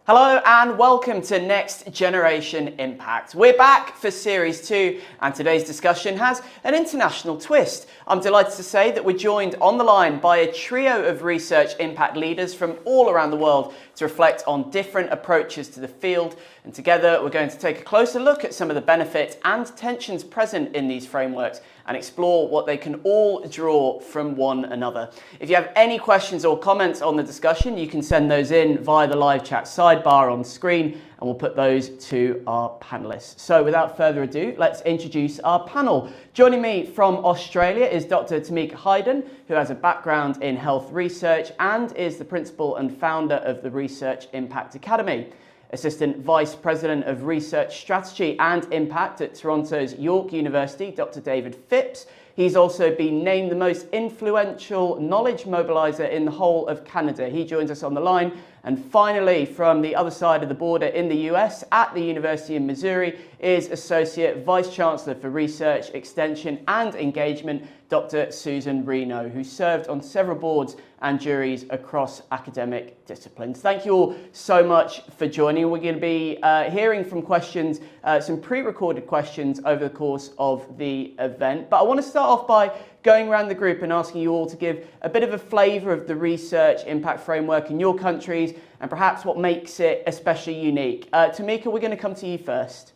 Hello and welcome to Next Generation Impact. We're back for Series 2 and today's discussion has an international twist. I'm delighted to say that we're joined on the line by a trio of research impact leaders from all around the world to reflect on different approaches to the field. And together we're going to take a closer look at some of the benefits and tensions present in these frameworks and explore what they can all draw from one another. If you have any questions or comments on the discussion, you can send those in via the live chat sidebar on screen, and we'll put those to our panelists. So without further ado, let's introduce our panel. Joining me from Australia is Dr. Tamika Hayden, who has a background in health research and is the principal and founder of the Research Impact Academy. Assistant Vice President of Research Strategy and Impact at Toronto's York University, Dr. David Phipps. He's also been named the most influential knowledge mobiliser in the whole of Canada. He joins us on the line. And finally, from the other side of the border in the US, at the University of Missouri, is Associate Vice Chancellor for Research, Extension and Engagement, Dr. Susan Reno, who served on several boards and juries across academic disciplines. Thank you all so much for joining. We're going to be hearing from questions, some pre-recorded questions over the course of the event. But I want to start off by going around the group and asking you all to give a bit of a flavour of the research impact framework in your countries and perhaps what makes it especially unique. Tamika, we're going to come to you first.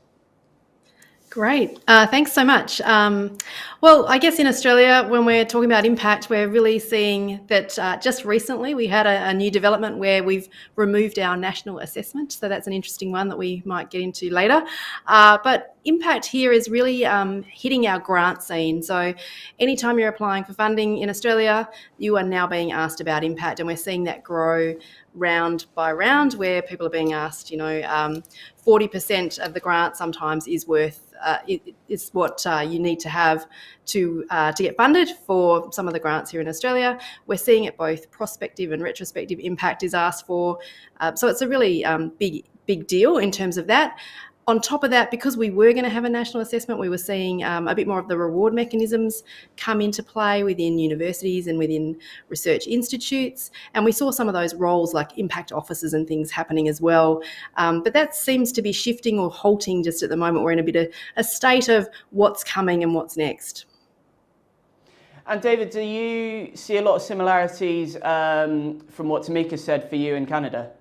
Great. Thanks so much. Well, I guess in Australia, when we're talking about impact, we're really seeing that just recently we had a new development where we've removed our national assessment. So that's an interesting one that we might get into later. But impact here is really hitting our grant scene. So anytime you're applying for funding in Australia, you are now being asked about impact, and we're seeing that grow round by round where people are being asked, 40% of the grant sometimes is worth is what you need to have to get funded for some of the grants here in Australia. We're seeing it both prospective and retrospective impact is asked for. So it's a really big deal in terms of that. On top of that, because we were going to have a national assessment, we were seeing a bit more of the reward mechanisms come into play within universities and within research institutes. And we saw some of those roles like impact officers and things happening as well. But that seems to be shifting or halting just at the moment. We're in a bit of a state of what's coming and what's next. And David, do you see a lot of similarities from what Tamika said for you in Canada?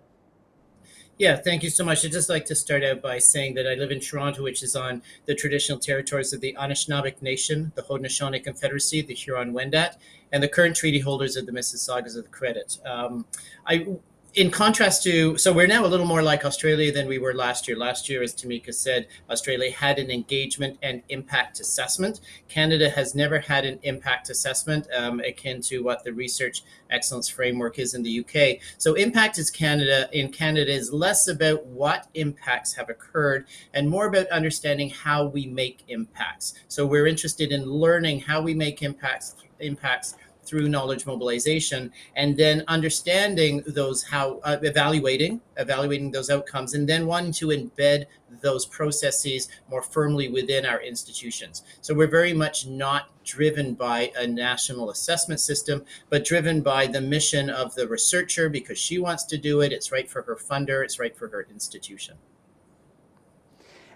Yeah, thank you so much. I'd just like to start out by saying that I live in Toronto, which is on the traditional territories of the Anishinaabeg Nation, the Haudenosaunee Confederacy, the Huron-Wendat, and the current treaty holders of the Mississaugas of the Credit. In contrast to, so we're now a little more like Australia than we were last year. Last year, as Tamika said, Australia had an engagement and impact assessment. Canada has never had an impact assessment akin to what the Research Excellence Framework is in the UK. So impact in Canada is less about what impacts have occurred and more about understanding how we make impacts. So we're interested in learning how we make impacts through knowledge mobilization, and then understanding those, evaluating those outcomes, and then wanting to embed those processes more firmly within our institutions. So we're very much not driven by a national assessment system, but driven by the mission of the researcher because she wants to do it. It's right for her funder. It's right for her institution.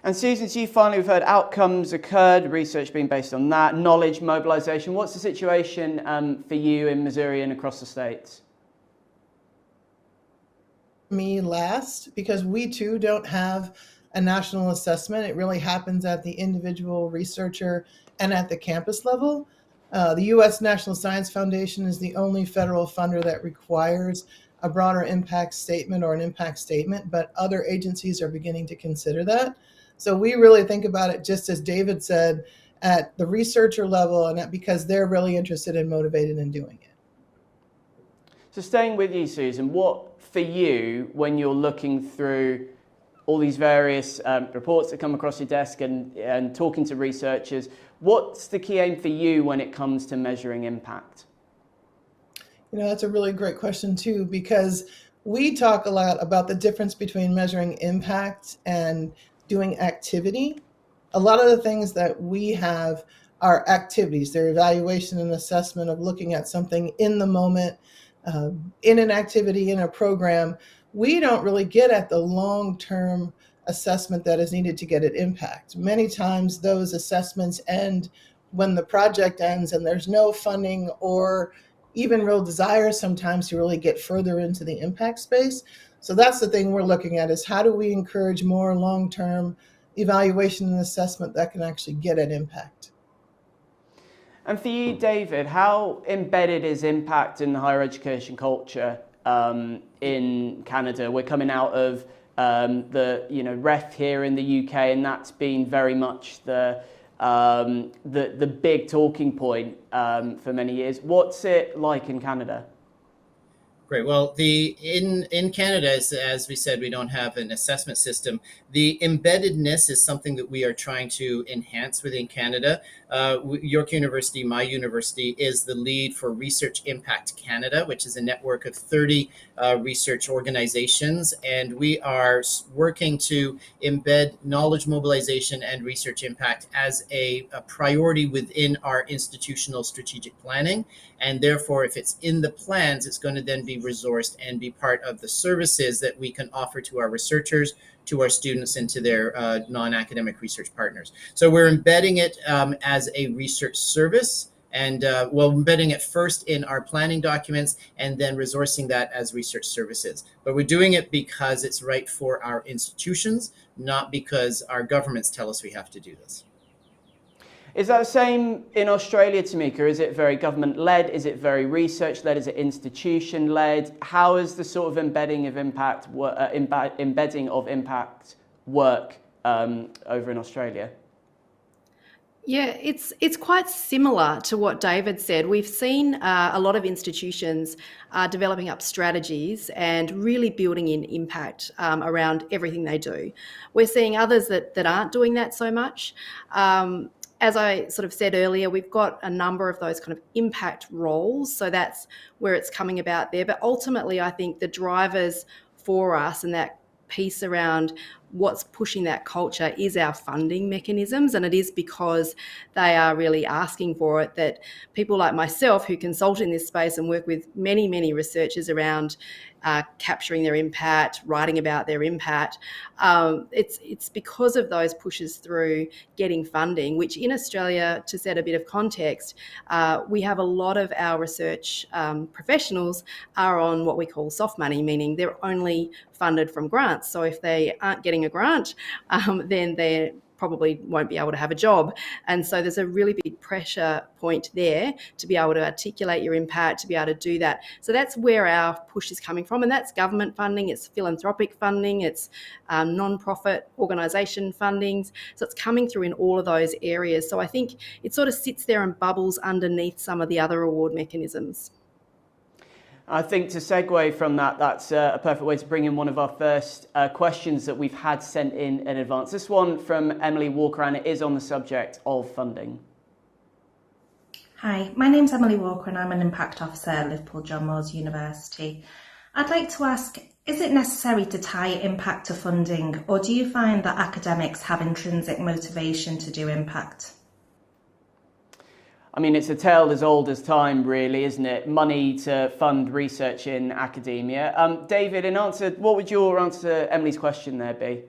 And Susan, so we've heard outcomes occurred, research being based on that, knowledge mobilization. What's the situation for you in Missouri and across the states? Me last, because we too don't have a national assessment. It really happens at the individual researcher and at the campus level. The U.S. National Science Foundation is the only federal funder that requires a broader impact statement or an impact statement, but other agencies are beginning to consider that. So we really think about it, just as David said, at the researcher level, and because they're really interested and motivated in doing it. So staying with you, Susan, what for you, when you're looking through all these various reports that come across your desk and talking to researchers, what's the key aim for you when it comes to measuring impact? That's a really great question too, because we talk a lot about the difference between measuring impact and doing activity. A lot of the things that we have are activities. They're evaluation and assessment of looking at something in the moment, in an activity, in a program. we don't really get at the long-term assessment that is needed to get at impact. Many times those assessments end when the project ends and there's no funding or even real desire sometimes to really get further into the impact space. So that's the thing we're looking at, is how do we encourage more long-term evaluation and assessment that can actually get at impact. And for you, David, how embedded is impact in the higher education culture in Canada? We're coming out of the REF here in the UK, and that's been very much the big talking point for many years. What's it like in Canada? Great. Well, in Canada, as we said, we don't have an assessment system. The embeddedness is something that we are trying to enhance within Canada. York University, my university, is the lead for Research Impact Canada, which is a network of 30 research organizations. And we are working to embed knowledge mobilization and research impact as a priority within our institutional strategic planning. And therefore, if it's in the plans, it's going to then be resourced and be part of the services that we can offer to our researchers, to our students, and to their non-academic research partners. So we're embedding it as a research service, and embedding it first in our planning documents and then resourcing that as research services. But we're doing it because it's right for our institutions, not because our governments tell us we have to do this. Is that the same in Australia, Tamika? Is it very government-led? Is it very research-led? Is it institution-led? How is the sort of embedding of impact work over in Australia? Yeah, it's quite similar to what David said. We've seen a lot of institutions developing up strategies and really building in impact around everything they do. We're seeing others that aren't doing that so much. As I sort of said earlier, we've got a number of those kind of impact roles. So that's where it's coming about there. But ultimately, I think the drivers for us and that piece around what's pushing that culture is our funding mechanisms. And it is because they are really asking for it that people like myself, who consult in this space and work with many, many researchers around capturing their impact, writing about their impact, it's because of those pushes through getting funding, which in Australia, to set a bit of context, we have a lot of our research professionals are on what we call soft money, meaning they're only funded from grants. So if they aren't getting a grant, then they're probably won't be able to have a job. And so there's a really big pressure point there to be able to articulate your impact, to be able to do that. So that's where our push is coming from. And that's government funding, it's philanthropic funding, it's non-profit organisation fundings. So it's coming through in all of those areas. So I think it sort of sits there and bubbles underneath some of the other award mechanisms. I think to segue from that, that's a perfect way to bring in one of our first questions that we've had sent in advance. This one from Emily Walker, and it is on the subject of funding. Hi, my name's Emily Walker and I'm an Impact Officer at Liverpool John Moores University. I'd like to ask, is it necessary to tie impact to funding, or do you find that academics have intrinsic motivation to do impact? I mean, it's a tale as old as time, really, isn't it? Money to fund research in academia. David, what would your answer to Emily's question there be?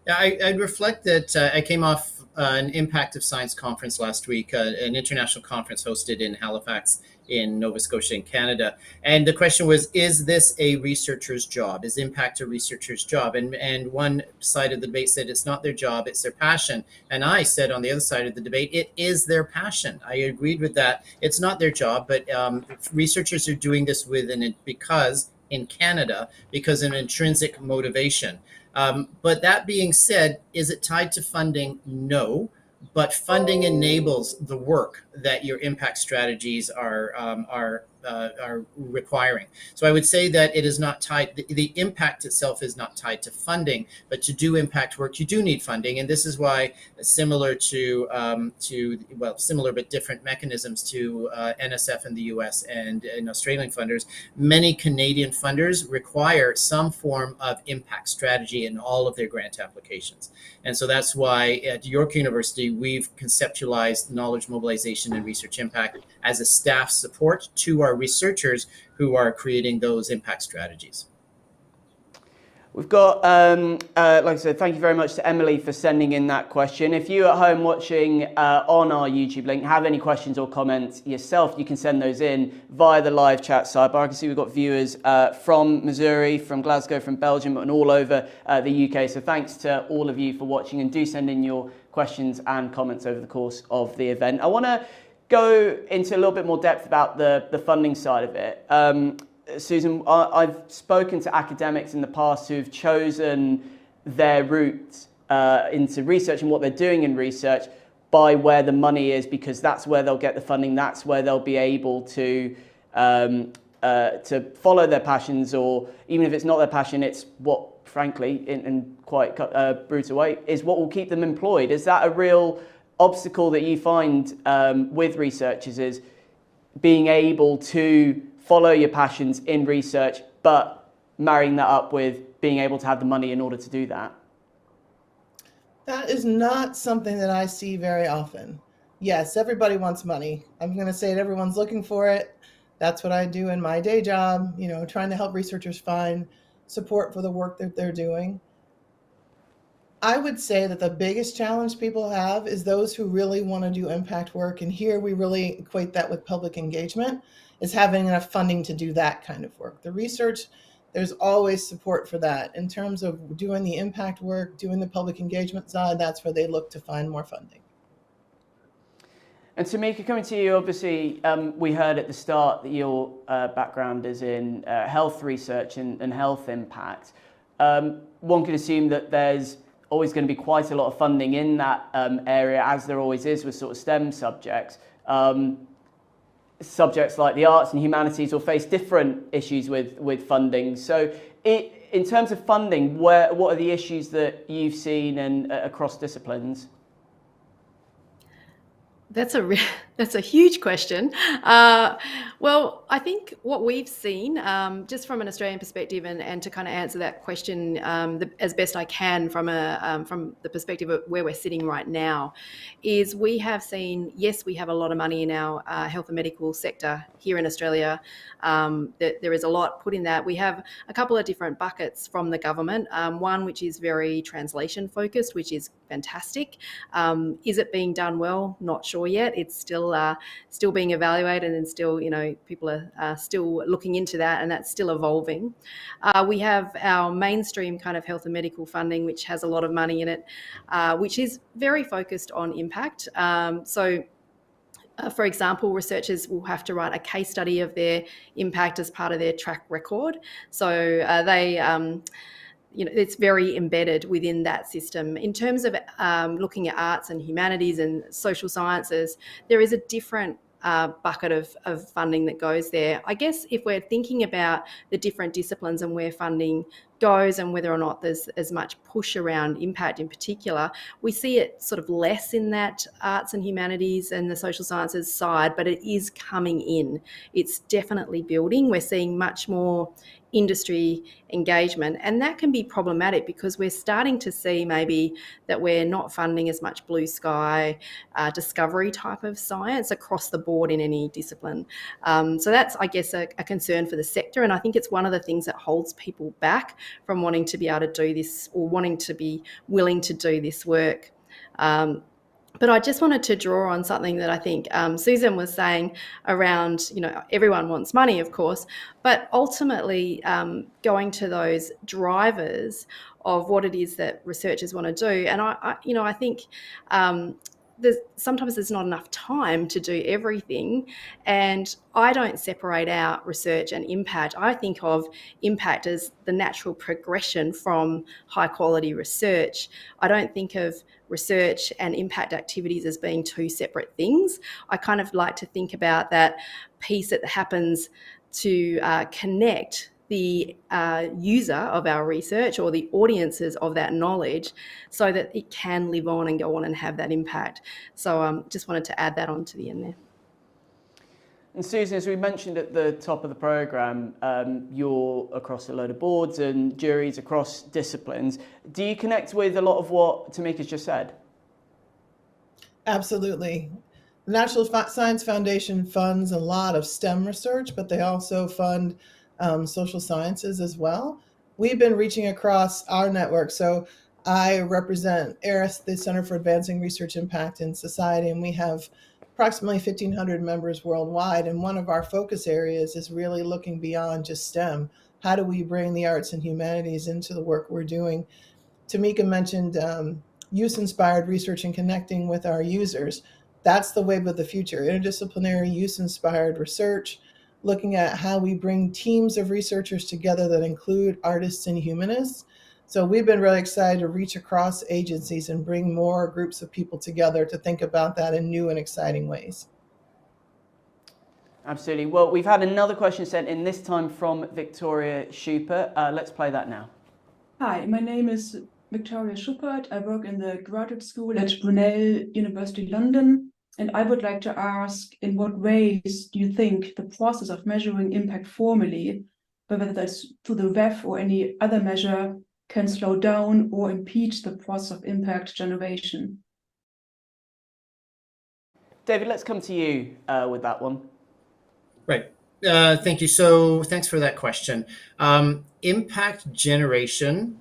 Yeah, I'd reflect that I came off an Impact of Science conference last week, an international conference hosted in Halifax in Nova Scotia in Canada. And the question was, is this a researcher's job? Is impact a researcher's job? And one side of the debate said it's not their job, it's their passion. And I said on the other side of the debate, it is their passion. I agreed with that. It's not their job, but researchers are doing this because in Canada, because of an intrinsic motivation. But that being said, is it tied to funding? No. But funding enables the work that your impact strategies are requiring. So I would say that it is not tied, the impact itself is not tied to funding, but to do impact work, you do need funding. And this is why, similar but different mechanisms to NSF in the US and in Australian funders, many Canadian funders require some form of impact strategy in all of their grant applications. And so that's why at York University, we've conceptualized knowledge mobilization and research impact as a staff support to our researchers who are creating those impact strategies. We've got, like I said, thank you very much to Emily for sending in that question. If you at home watching on our YouTube link have any questions or comments yourself, you can send those in via the live chat sidebar. I can see we've got viewers from Missouri, from Glasgow, from Belgium, and all over the UK. So thanks to all of you for watching, and do send in your questions and comments over the course of the event. I want to go into a little bit more depth about the funding side of it. Susan, I've spoken to academics in the past who've chosen their route into research and what they're doing in research by where the money is, because that's where they'll get the funding, that's where they'll be able to follow their passions, or even if it's not their passion, it's what, frankly, in quite a brutal way, is what will keep them employed. Is that a real obstacle that you find with researchers, is being able to follow your passions in research, but marrying that up with being able to have the money in order to do that? That is not something that I see very often. Yes, everybody wants money. I'm going to say it, everyone's looking for it. That's what I do in my day job, trying to help researchers find support for the work that they're doing. I would say that the biggest challenge people have is those who really want to do impact work. And here we really equate that with public engagement, is having enough funding to do that kind of work. The research, there's always support for that. In terms of doing the impact work, doing the public engagement side, that's where they look to find more funding. And Tamika, coming to you, obviously, we heard at the start that your background is in health research and health impact. One can assume that there's always going to be quite a lot of funding in that area, as there always is with sort of STEM subjects. Subjects like the arts and humanities will face different issues with funding. So in terms of funding, what are the issues that you've seen and across disciplines? That's a huge question. Well, I think what we've seen, just from an Australian perspective, and to kind of answer that question as best I can from the perspective of where we're sitting right now, is we have seen, yes, we have a lot of money in our health and medical sector here in Australia. There is a lot put in that. We have a couple of different buckets from the government. One which is very translation focused, which is fantastic. Is it being done well? Not sure yet. It's still being evaluated, and still, people are still looking into that, and that's still evolving. We have our mainstream kind of health and medical funding, which has a lot of money in it, which is very focused on impact. For example, researchers will have to write a case study of their impact as part of their track record. So it's very embedded within that system. In terms of looking at arts and humanities and social sciences, there is a different bucket of funding that goes there. I guess if we're thinking about the different disciplines and where funding goes and whether or not there's as much push around impact in particular, we see it sort of less in that arts and humanities and the social sciences side, but it is coming in. It's definitely building. We're seeing much more industry engagement, and that can be problematic because we're starting to see maybe that we're not funding as much blue sky discovery type of science across the board in any discipline. So that's, I guess, a concern for the sector, and I think it's one of the things that holds people back from wanting to be able to do this, or wanting to be willing to do this work. But I just wanted to draw on something that I think Susan was saying around, everyone wants money, of course, but ultimately going to those drivers of what it is that researchers want to do. And I think sometimes there's not enough time to do everything, and I don't separate out research and impact. I think of impact as the natural progression from high quality research. I don't think of research and impact activities as being two separate things. I kind of like to think about that piece that happens to connect the user of our research or the audiences of that knowledge so that it can live on and go on and have that impact. So just wanted to add that on to the end there. And Susan, as we mentioned at the top of the programme, you're across a load of boards and juries across disciplines. Do you connect with a lot of what Tamika's just said? Absolutely. The National Science Foundation funds a lot of STEM research, but they also fund social sciences as well. we've been reaching across our network. So I represent ARIS, the Center for Advancing Research Impact in Society, and we have approximately 1,500 members worldwide. And one of our focus areas is really looking beyond just STEM. How do we bring the arts and humanities into the work we're doing? Tamika mentioned use-inspired research and connecting with our users. That's the wave of the future, interdisciplinary use-inspired research, looking at how we bring teams of researchers together that include artists and humanists. So we've been really excited to reach across agencies and bring more groups of people together to think about that in new and exciting ways. Absolutely. Well, we've had another question sent in, this time from Victoria Schupert. Let's play that now. Hi, my name is Victoria Schupert. I work in the graduate school at Brunel University London, and I would like to ask, in what ways do you think the process of measuring impact formally, whether that's through the WEF or any other measure, can slow down or impede the process of impact generation? David, let's come to you with that one. Right. Thank you. So thanks for that question. Impact generation,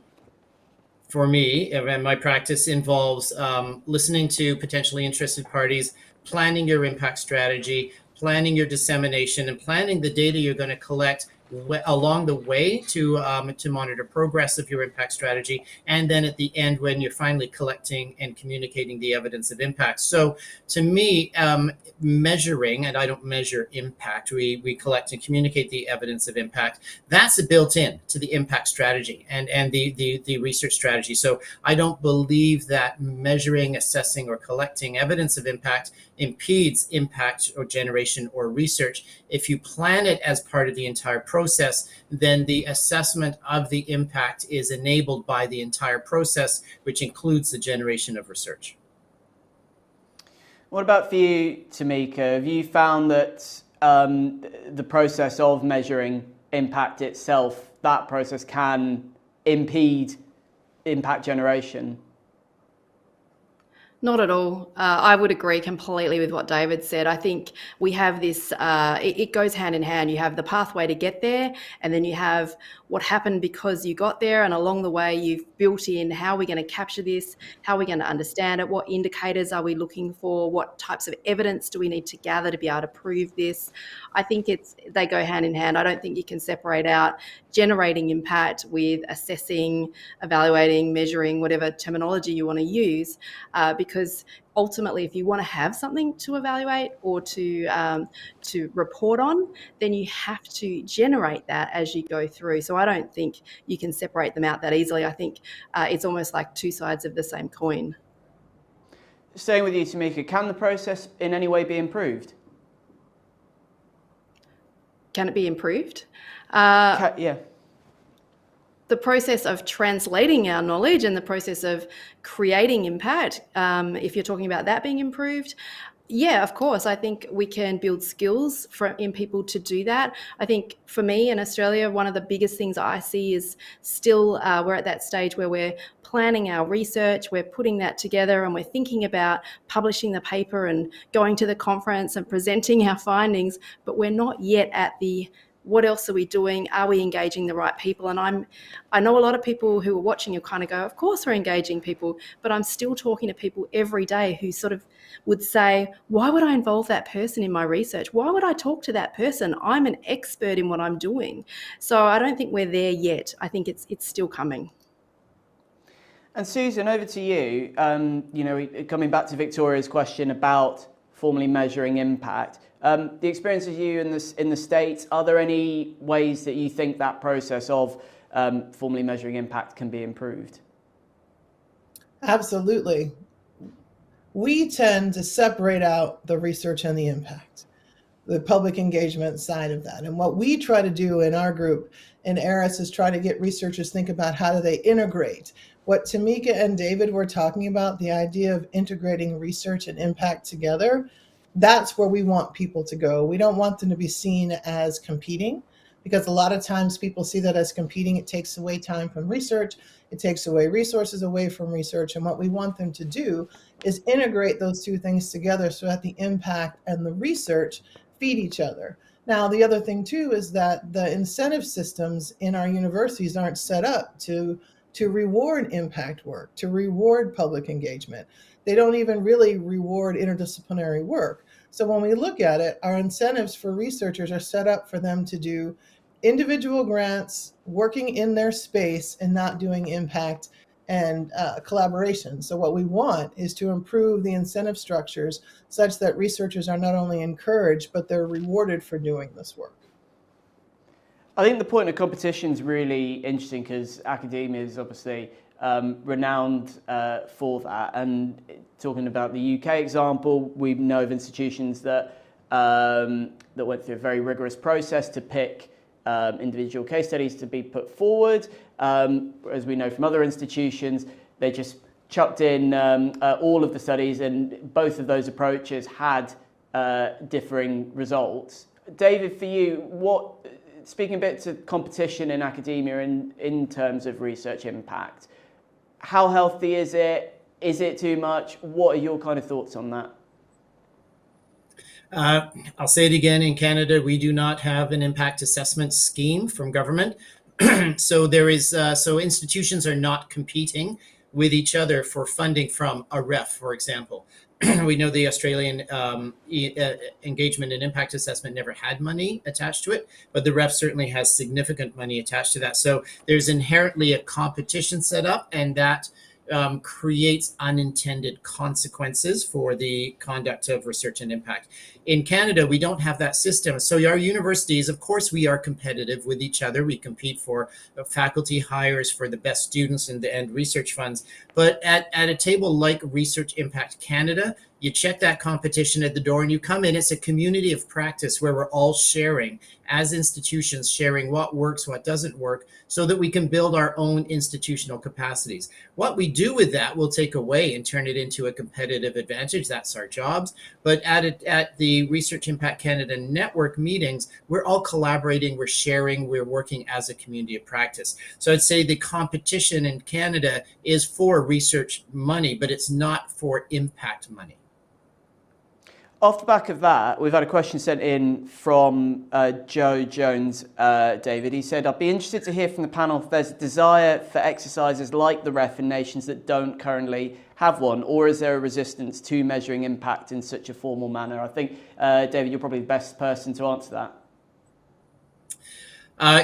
for me, and my practice involves listening to potentially interested parties, planning your impact strategy, planning your dissemination, and planning the data you're going to collect along the way to monitor progress of your impact strategy, and then at the end when you're finally collecting and communicating the evidence of impact. So to me, measuring, and I don't measure impact, we collect and communicate the evidence of impact. That's built in to the impact strategy and the research strategy. So I don't believe that measuring, assessing, or collecting evidence of impact impedes impact or generation or research. If you plan it as part of the entire process, then the assessment of the impact is enabled by the entire process, which includes the generation of research. What about for you, Tamika? Have you found that the process of measuring impact itself, that process can impede impact generation? Not at all. I would agree completely with what David said. I think we have this, it goes hand in hand. You have the pathway to get there, and then you have what happened because you got there, and along the way you've built in how are we going to capture this, how are we going to understand it, what indicators are we looking for, what types of evidence do we need to gather to be able to prove this. I think they go hand in hand. I don't think you can separate out generating impact with assessing, evaluating, measuring, whatever terminology you want to use, because ultimately, if you want to have something to evaluate or to report on, then you have to generate that as you go through. So I don't think you can separate them out that easily. I think it's almost like two sides of the same coin. Staying with you, Tamika, can the process in any way be improved? Can it be improved? Yeah. The process of translating our knowledge and the process of creating impact, if you're talking about that being improved, yeah, of course. I think we can build skills in people to do that. I think for me in Australia, one of the biggest things I see is still we're at that stage where we're planning our research, we're putting that together, and we're thinking about publishing the paper and going to the conference and presenting our findings, but we're not yet at the what else are we doing? Are we engaging the right people? And I know a lot of people who are watching, you kind of go, of course we're engaging people, but I'm still talking to people every day who sort of would say, why would I involve that person in my research? Why would I talk to that person? I'm an expert in what I'm doing. So I don't think we're there yet. I think it's still coming. And Susan, over to you. Coming back to Victoria's question about formally measuring impact. The experience of you in the States, are there any ways that you think that process of formally measuring impact can be improved? Absolutely. We tend to separate out the research and the impact, the public engagement side of that. And what we try to do in our group in ARIS is try to get researchers think about how do they integrate what Tamika and David were talking about, the idea of integrating research and impact together. That's where we want people to go. We don't want them to be seen as competing, because a lot of times people see that as competing. It takes away time from research. It takes away resources away from research. And what we want them to do is integrate those two things together so that the impact and the research feed each other. Now, the other thing too is that the incentive systems in our universities aren't set up to reward impact work, to reward public engagement. They don't even really reward interdisciplinary work. So when we look at it, our incentives for researchers are set up for them to do individual grants, working in their space and not doing impact and collaboration. So what we want is to improve the incentive structures such that researchers are not only encouraged, but they're rewarded for doing this work. I think the point of competition is really interesting because academia is obviously renowned for that. And talking about the UK example, we know of institutions that went through a very rigorous process to pick individual case studies to be put forward. As we know from other institutions, they just chucked in all of the studies, and both of those approaches had differing results. David, for you, speaking a bit to competition in academia in terms of research impact, how healthy is it? Is it too much? What are your kind of thoughts on that? I'll say it again, in Canada, we do not have an impact assessment scheme from government. So institutions are not competing with each other for funding from a REF, for example. We know the Australian engagement and impact assessment never had money attached to it, but the REF certainly has significant money attached to that. So there's inherently a competition set up, and that creates unintended consequences for the conduct of research and impact. In Canada, we don't have that system. So our universities, of course, we are competitive with each other. We compete for faculty hires, for the best students and research funds. But at a table like Research Impact Canada, you check that competition at the door and you come in. It's a community of practice where we're all sharing, as institutions, sharing what works, what doesn't work, so that we can build our own institutional capacities. What we do with that, we'll take away and turn it into a competitive advantage. That's our jobs. But at the Research Impact Canada network meetings, we're all collaborating, we're sharing, we're working as a community of practice. So I'd say the competition in Canada is for research money, but it's not for impact money. Off the back of that, we've had a question sent in from Joe Jones, David. He said, I'd be interested to hear from the panel if there's a desire for exercises like the REF in nations that don't currently have one, or is there a resistance to measuring impact in such a formal manner? I think, David, you're probably the best person to answer that.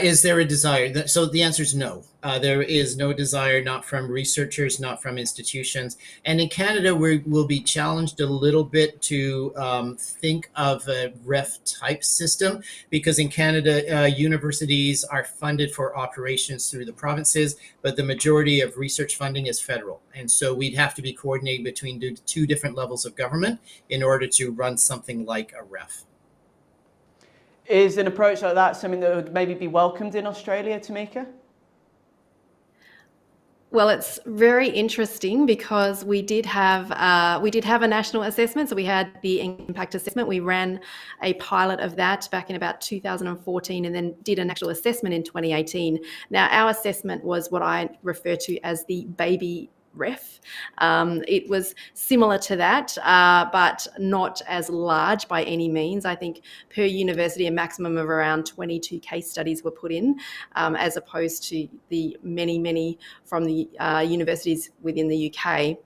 Is there a desire? So the answer is no. There is no desire, not from researchers, not from institutions. And in Canada, we will be challenged a little bit to think of a REF type system, because in Canada, universities are funded for operations through the provinces, but the majority of research funding is federal. And so we'd have to be coordinating between two different levels of government in order to run something like a REF. Is an approach like that something that would maybe be welcomed in Australia, Tamika? Well, it's very interesting because we did have a national assessment. So we had the impact assessment. We ran a pilot of that back in about 2014 and then did an actual assessment in 2018. Now, our assessment was what I refer to as the baby REF. It was similar to that, but not as large by any means. I think per university, a maximum of around 22 case studies were put in, as opposed to the many from the universities within the UK.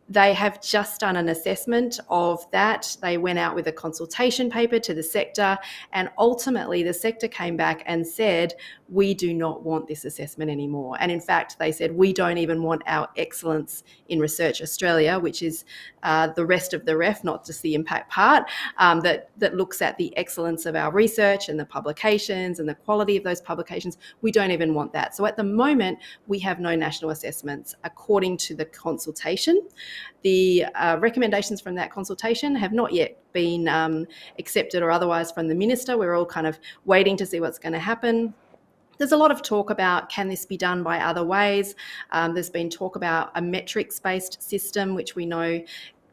They have just done an assessment of that. They went out with a consultation paper to the sector, and ultimately the sector came back and said, we do not want this assessment anymore. And in fact, they said, we don't even want our Excellence in Research Australia, which is the rest of the REF, not just the impact part, that looks at the excellence of our research and the publications and the quality of those publications. We don't even want that. So at the moment, we have no national assessments according to the consultation. The recommendations from that consultation have not yet been accepted or otherwise from the minister. We're all kind of waiting to see what's going to happen. There's a lot of talk about, can this be done by other ways? There's been talk about a metrics-based system, which we know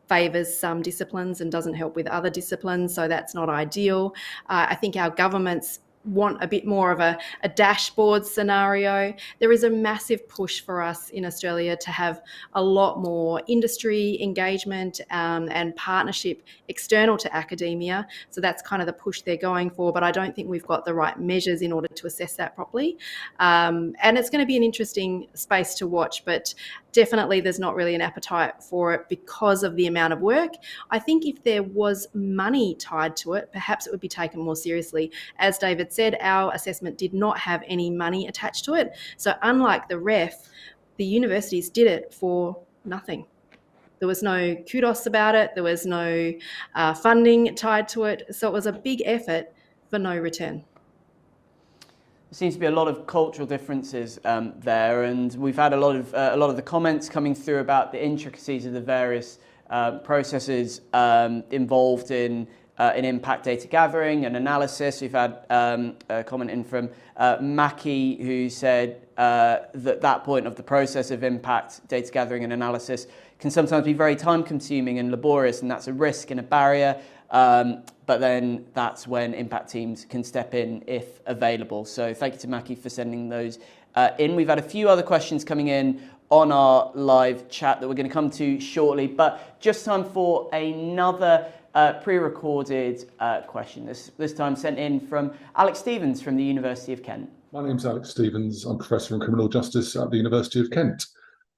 favours some disciplines and doesn't help with other disciplines, so that's not ideal. I think our governments want a bit more of a dashboard scenario. There is a massive push for us in Australia to have a lot more industry engagement and partnership external to academia. So that's kind of the push they're going for, but I don't think we've got the right measures in order to assess that properly. And it's going to be an interesting space to watch, but definitely there's not really an appetite for it because of the amount of work. I think if there was money tied to it, perhaps it would be taken more seriously. As David said, our assessment did not have any money attached to it. So unlike the REF, the universities did it for nothing. There was no kudos about it. There was no funding tied to it. So it was a big effort for no return. There seems to be a lot of cultural differences there, and we've had a lot of the comments coming through about the intricacies of the various processes involved in impact data gathering and analysis. We've had a comment in from Mackie, who said that point of the process of impact data gathering and analysis can sometimes be very time consuming and laborious, and that's a risk and a barrier. But then that's when impact teams can step in if available. So thank you to Mackie for sending those in. We've had a few other questions coming in on our live chat that we're going to come to shortly, but just time for another pre-recorded question, this time sent in from Alex Stevens from the University of Kent. My name's Alex Stevens. I'm Professor in Criminal Justice at the University of Kent.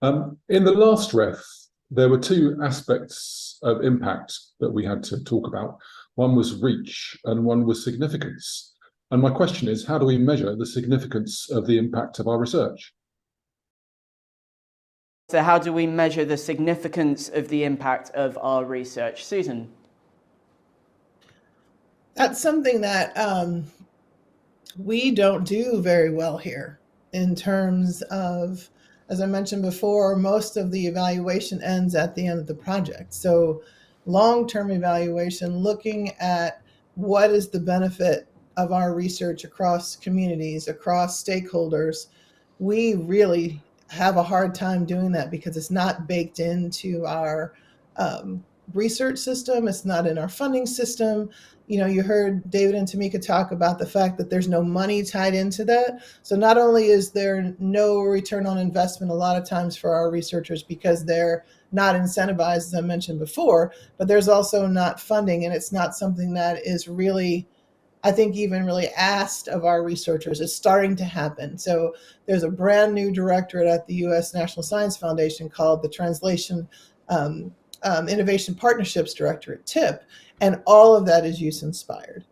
In the last REF, there were two aspects of impact that we had to talk about. One was reach and one was significance. And my question is, how do we measure the significance of the impact of our research? So how do we measure the significance of the impact of our research? Susan? That's something that we don't do very well here in terms of, as I mentioned before, most of the evaluation ends at the end of the project. So long-term evaluation, looking at what is the benefit of our research across communities, across stakeholders, we really have a hard time doing that because it's not baked into our research system. It's not in our funding system. You know, you heard David and Tamika talk about the fact that there's no money tied into that. So not only is there no return on investment a lot of times for our researchers because they're not incentivized, as I mentioned before, but there's also not funding, and it's not something that is really, I think, even really asked of our researchers. It's starting to happen. So there's a brand new directorate at the U.S. National Science Foundation called the Translation Innovation Partnerships Directorate, TIP, and all of that is use inspired.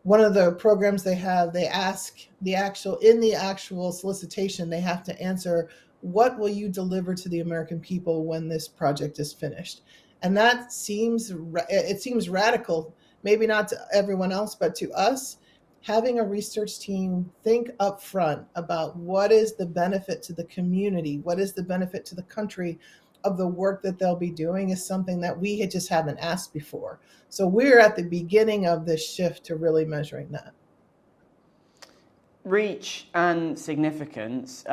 One of the programs they have, they ask in the actual solicitation, they have to answer, what will you deliver to the American people when this project is finished? And that seems radical, maybe not to everyone else, but to us. Having a research team think up front about what is the benefit to the community, what is the benefit to the country of the work that they'll be doing is something that we just haven't asked before. So we're at the beginning of this shift to really measuring that. Reach and significance.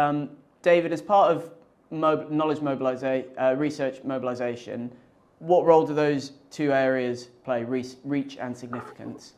David, as part of knowledge mobilization, research mobilization, what role do those two areas play, reach and significance?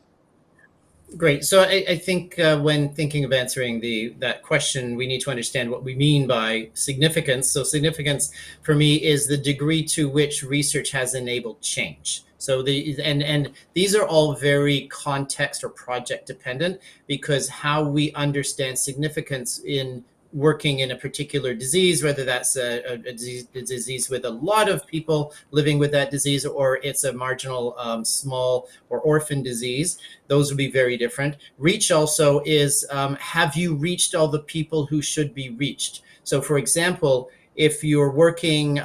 Great. So I think when thinking of answering that question, we need to understand what we mean by significance. So significance for me is the degree to which research has enabled change. So and these are all very context or project dependent, because how we understand significance in working in a particular disease, whether that's a disease with a lot of people living with that disease, or it's a marginal, small or orphan disease, those would be very different. Reach also is, have you reached all the people who should be reached? So for example, if you're working,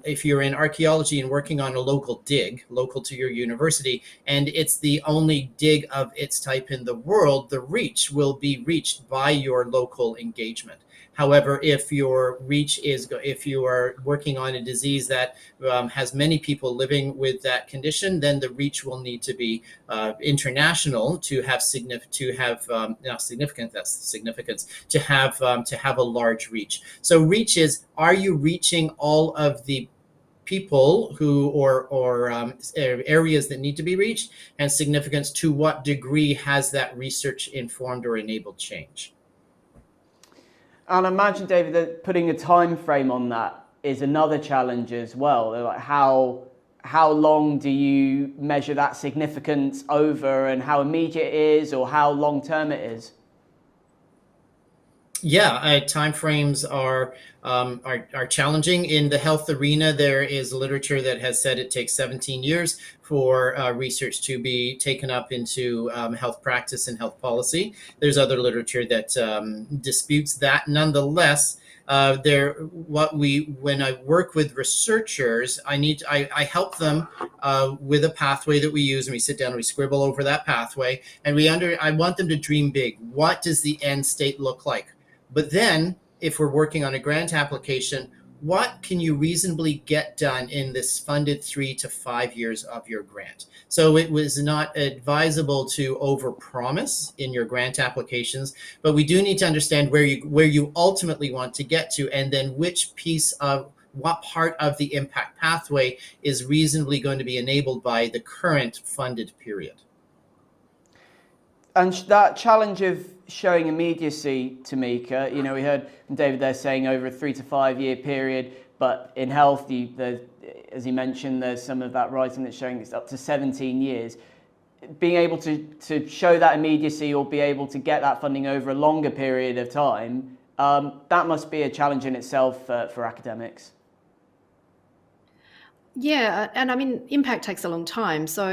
if you're in archaeology and working on a local dig, local to your university, and it's the only dig of its type in the world, the reach will be reached by your local engagement. However, if your reach is, if you are working on a disease that has many people living with that condition, then the reach will need to be international to have not significant, that's significance, to have a large reach. So reach is, are you reaching all of the people who or areas that need to be reached, and significance, to what degree has that research informed or enabled change. And I imagine, David, that putting a time frame on that is another challenge as well. Like how long do you measure that significance over, and how immediate it is, or how long term it is? Yeah, timeframes are challenging. In the health arena, there is literature that has said it takes 17 years for research to be taken up into health practice and health policy. There's other literature that disputes that. Nonetheless, when I work with researchers, I help them with a pathway that we use, and we sit down and we scribble over that pathway, and I want them to dream big. What does the end state look like? But then, if we're working on a grant application, what can you reasonably get done in this funded 3 to 5 years of your grant? So it was not advisable to overpromise in your grant applications, but we do need to understand where you ultimately want to get to, and then what part of the impact pathway is reasonably going to be enabled by the current funded period. And that challenge of showing immediacy, Tamika, we heard from David there saying over a 3 to 5 year period, but in health, as he mentioned, there's some of that writing that's showing it's up to 17 years. Being able to show that immediacy, or be able to get that funding over a longer period of time, that must be a challenge in itself for academics. Yeah, and I mean, impact takes a long time. So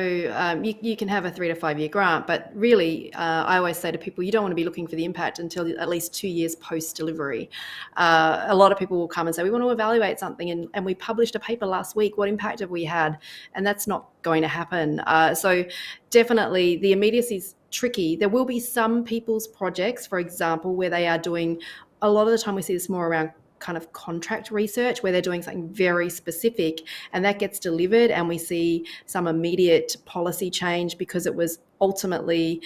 you can have a 3 to 5 year grant, but really, I always say to people, you don't want to be looking for the impact until at least 2 years post-delivery. A lot of people will come and say, we want to evaluate something, and we published a paper last week, what impact have we had? And that's not going to happen. So definitely the immediacy is tricky. There will be some people's projects, for example, where they are doing, a lot of the time we see this more around kind of contract research, where they're doing something very specific, and that gets delivered, and we see some immediate policy change because it was ultimately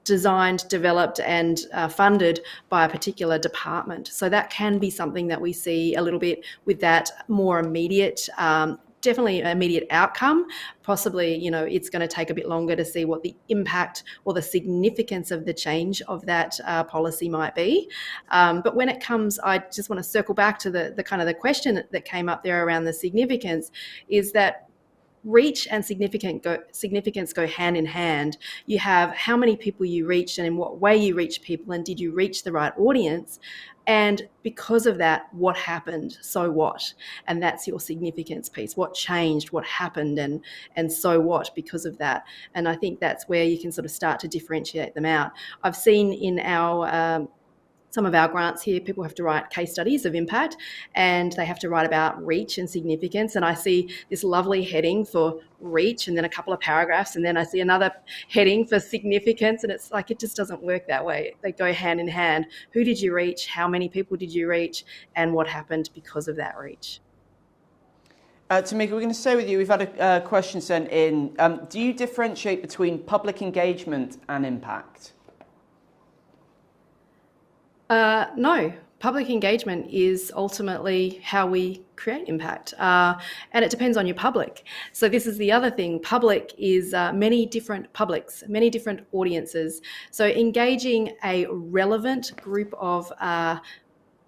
designed, developed, and funded by a particular department. So that can be something that we see a little bit with that more immediate definitely an immediate outcome. Possibly, it's going to take a bit longer to see what the impact or the significance of the change of that policy might be. But when it comes, I just want to circle back to the kind of the question that came up there around the significance, is that reach and significance go hand in hand. You have how many people you reached and in what way you reach people, and did you reach the right audience? And because of that, what happened? So what? And that's your significance piece. What changed? What happened? And so what because of that? And I think that's where you can sort of start to differentiate them out. I've seen in our some of our grants here, people have to write case studies of impact, and they have to write about reach and significance. And I see this lovely heading for reach, and then a couple of paragraphs, and then I see another heading for significance, and it's like, it just doesn't work that way. They go hand in hand. Who did you reach? How many people did you reach? And what happened because of that reach? Tamika, we're going to stay with you. We've had a question sent in. Do you differentiate between public engagement and impact? No, public engagement is ultimately how we create impact, and it depends on your public. So this is the other thing. Public is many different publics, many different audiences. So engaging a relevant group of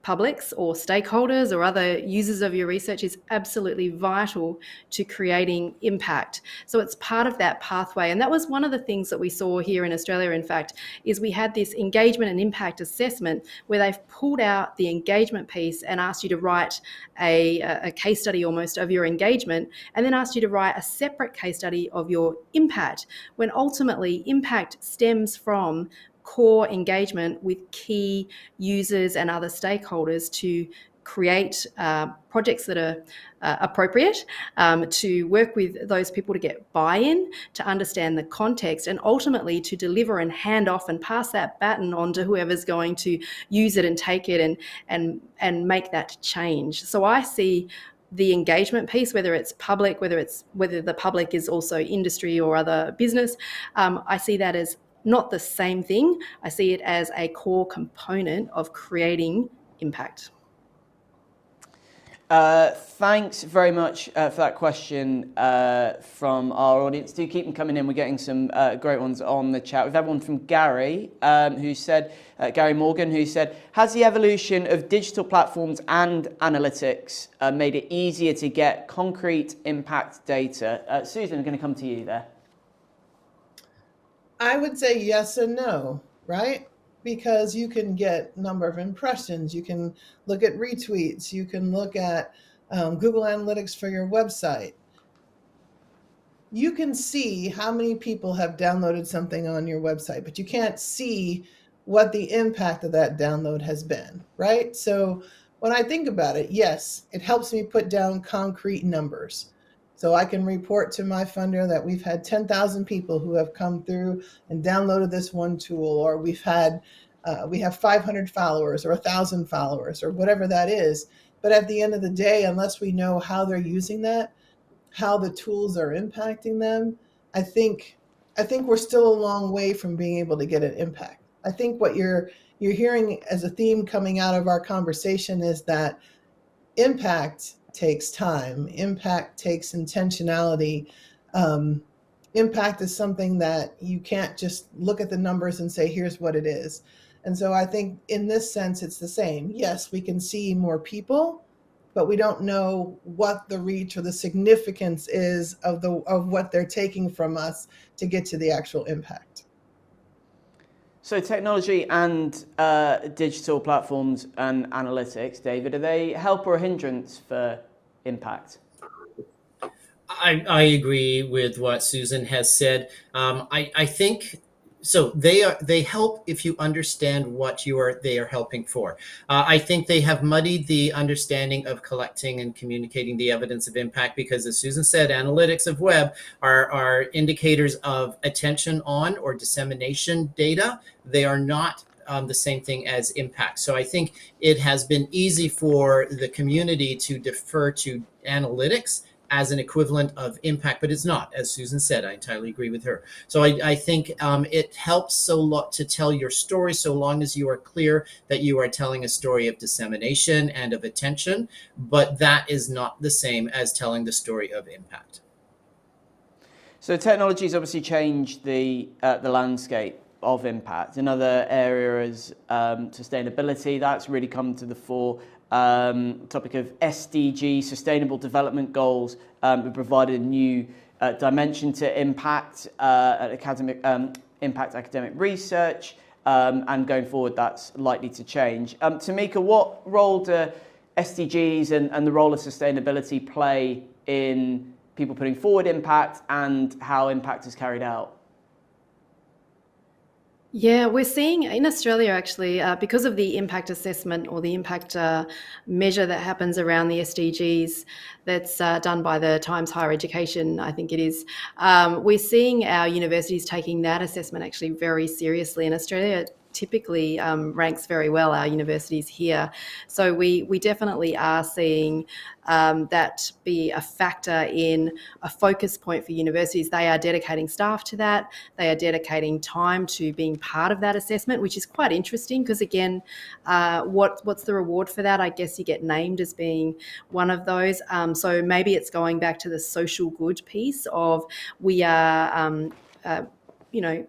publics or stakeholders or other users of your research is absolutely vital to creating impact. So it's part of that pathway. And that was one of the things that we saw here in Australia, in fact, is we had this engagement and impact assessment where they've pulled out the engagement piece and asked you to write a case study almost of your engagement, and then asked you to write a separate case study of your impact, when ultimately impact stems from core engagement with key users and other stakeholders to create projects that are appropriate, to work with those people to get buy-in, to understand the context, and ultimately to deliver and hand off and pass that baton on to whoever's going to use it and take it and make that change. So I see the engagement piece, whether it's public, whether the public is also industry or other business, I see that as not the same thing. I see it as a core component of creating impact. Thanks very much for that question from our audience. Do keep them coming in. We're getting some great ones on the chat. We've had one from Gary, who said, Gary Morgan, who said, has the evolution of digital platforms and analytics made it easier to get concrete impact data? Susan, I'm going to come to you there. I would say yes and no, right? Because you can get number of impressions, you can look at retweets, you can look at Google Analytics for your website. You can see how many people have downloaded something on your website, but you can't see what the impact of that download has been, right? So when I think about it, yes, it helps me put down concrete numbers. So I can report to my funder that we've had 10,000 people who have come through and downloaded this one tool, or we have 500 followers or 1,000 followers or whatever that is. But at the end of the day, unless we know how they're using that, how the tools are impacting them, I think we're still a long way from being able to get an impact. I think what you're hearing as a theme coming out of our conversation is that impact takes time. Impact takes intentionality. Impact is something that you can't just look at the numbers and say, here's what it is. And so I think in this sense, it's the same. Yes, we can see more people, but we don't know what the reach or the significance is of what they're taking from us to get to the actual impact. So technology and digital platforms and analytics, David, are they help or a hindrance for impact? I agree with what Susan has said. I think so. They help if you understand what they are helping for. I think they have muddied the understanding of collecting and communicating the evidence of impact because, as Susan said, analytics of web are indicators of attention on or dissemination data. They are not the same thing as impact. So I think it has been easy for the community to defer to analytics as an equivalent of impact, but it's not. As Susan said, I entirely agree with her. So I think it helps so lot to tell your story so long as you are clear that you are telling a story of dissemination and of attention, but that is not the same as telling the story of impact. So technology has obviously changed the landscape of impact. Another area is sustainability. That's really come to the fore. Topic of SDG, Sustainable Development Goals, we provided a new dimension to impact impact academic research, and going forward that's likely to change. Tamika, what role do SDGs and the role of sustainability play in people putting forward impact and how impact is carried out? Yeah, we're seeing in Australia actually, because of the impact assessment or the impact measure that happens around the SDGs that's done by the Times Higher Education, I think it is, we're seeing our universities taking that assessment actually very seriously. In Australia, typically ranks very well, our universities here. So we definitely are seeing that be a factor in a focus point for universities. They are dedicating staff to that. They are dedicating time to being part of that assessment, which is quite interesting because, again, what's the reward for that? I guess you get named as being one of those. So maybe it's going back to the social good piece of we are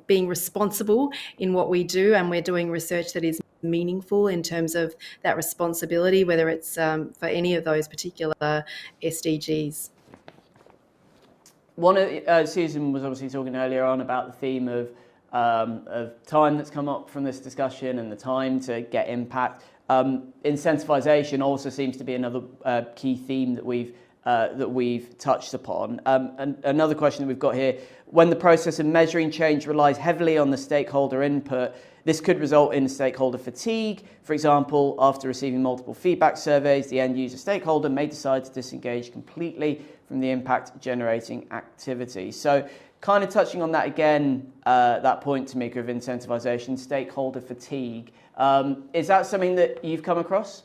being responsible in what we do, and we're doing research that is meaningful in terms of that responsibility, whether it's for any of those particular SDGs. Susan was obviously talking earlier on about the theme of time that's come up from this discussion and the time to get impact. Incentivization also seems to be another key theme that we've touched upon. And another question that we've got here: when the process of measuring change relies heavily on the stakeholder input, this could result in stakeholder fatigue. For example, after receiving multiple feedback surveys, the end user stakeholder may decide to disengage completely from the impact generating activity. So kind of touching on that again, that point, Tamika, of incentivization, stakeholder fatigue. Is that something that you've come across?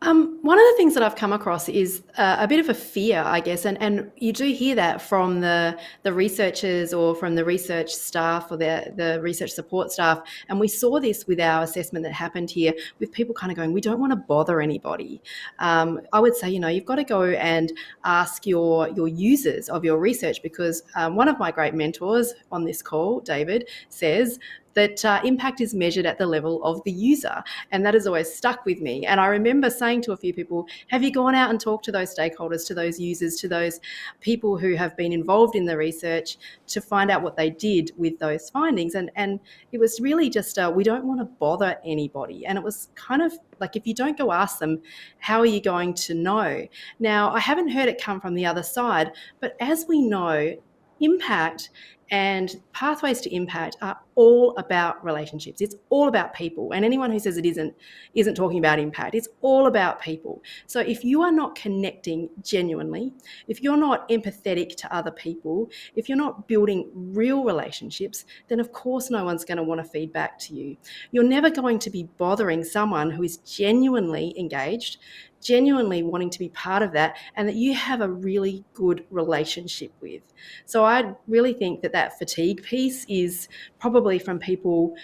One of the things that I've come across is a bit of a fear, I guess, and you do hear that from the researchers or from the research staff or the research support staff. And we saw this with our assessment that happened here, with people kind of going, we don't want to bother anybody. I would say, you've got to go and ask your users of your research, because one of my great mentors on this call, David, says that impact is measured at the level of the user. And that has always stuck with me. And I remember saying to a few people, have you gone out and talked to those stakeholders, to those users, to those people who have been involved in the research to find out what they did with those findings? And it was really just, we don't want to bother anybody. And it was kind of like, if you don't go ask them, how are you going to know? Now, I haven't heard it come from the other side, but as we know, impact and pathways to impact are all about relationships. It's all about people. And anyone who says it isn't talking about impact. It's all about people. So if you are not connecting genuinely, if you're not empathetic to other people, if you're not building real relationships, then of course no one's going to want to feed back to you. You're never going to be bothering someone who is genuinely engaged, genuinely wanting to be part of that, and that you have a really good relationship with. So I really think that fatigue piece is probably from people